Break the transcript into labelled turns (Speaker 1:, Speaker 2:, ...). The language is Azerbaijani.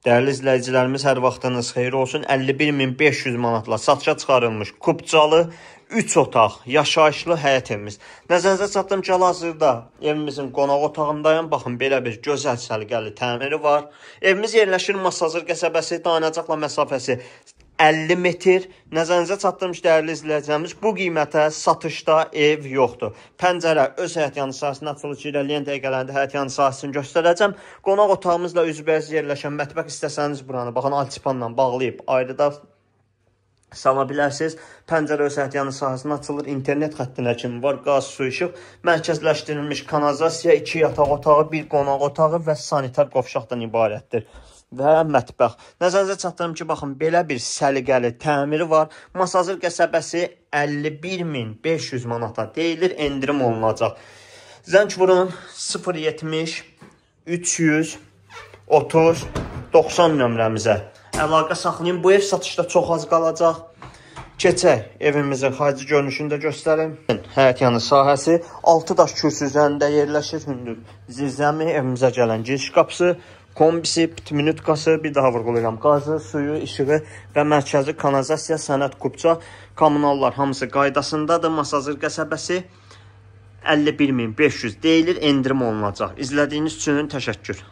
Speaker 1: Dəyərli izləyicilərimiz, hər vaxtınız xeyir olsun. 51.500 manatla satışa çıxarılmış Kupcalı 3 otaq, yaşayışlı həyət evimiz. Nəzərinizə çatdırım ki, hal-hazırda evimizin qonaq otağındayım. Baxın, belə bir gözəl səliqəli təmiri var. Evimiz yerləşir Masazır qəsəbəsi, dayanacaqla məsafəsi 50 metr. Nəzərinizə çatdırım ki, dəyərli izləyicilərimiz, bu qiymətə satışda ev yoxdur. Pəncərə öz həyətyanı sahəsində açılır ki, irəliyən dəqiqələrində həyətyanı sahəsini göstərəcəm. Qonaq otağımızla üzbəyiz yerləşən mətbəx istəsəniz buranı, baxın, altipanla bağlayıb ayrı da sala bilərsiniz. Pəncərə öz həyətyanı sahəsində açılır. İnternet xəttinə kimi var, qaz, su, işıq, mərkəzləşdirilmiş kanalizasiya, 2 yataq otağı, 1 qonaq otağı və sanitar qovşaqdan ibarətdir. Və mətbəx. Nəzərinizə çatdırım ki, baxın, belə bir səliqəli təmiri var. Masazır qəsəbəsi 51.500 manata deyilir, endirim olunacaq. Zəng vurun 070 300 30 90 nömrəmizə. Əlaqə saxlayın. Bu ev satışda çox az qalacaq. Keçək evimizin xarici görünüşünü də göstərim. Həyətyanı sahəsi 6 daş kürsü üzərində yerləşir. Hündür zirzəmi, evimizə gələn giriş qapısı, kombisi, pitminutkası, bir daha vurğulayıram, qazı, suyu, işığı və mərkəzi kanalizasiya, sənəd, Kupca, kommunallar hamısı qaydasındadır. Masazır qəsəbəsi 51.500 deyilir, endirim olunacaq. İzlədiyiniz üçün təşəkkür.